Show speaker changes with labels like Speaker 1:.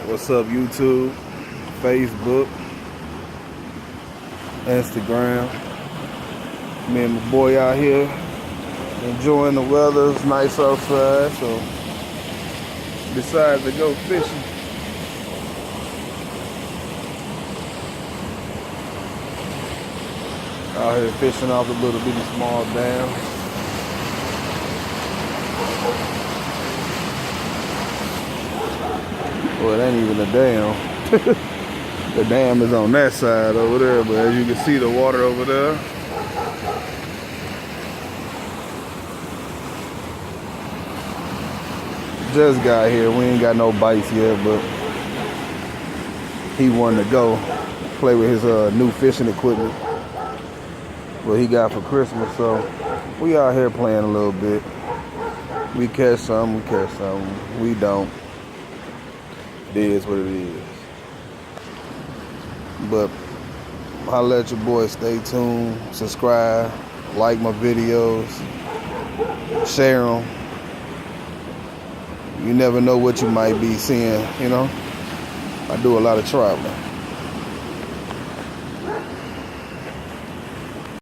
Speaker 1: What's up, YouTube, Facebook, Instagram? Me and my boy out here enjoying the weather. It's nice outside, so decided to go fishing. Out here fishing off the little bitty small dam. Well, it ain't even a dam. The dam is on that side over there, but as you can see the water over there. Just got here. We ain't got no bites yet, but he wanted to go play with his new fishing equipment, what he got for Christmas. So we out here playing a little bit. We catch some, we don't. It is what it is. But holla at your boy. Stay tuned. Subscribe. Like my videos. Share them. You never know what you might be seeing, you know. I do a lot of traveling.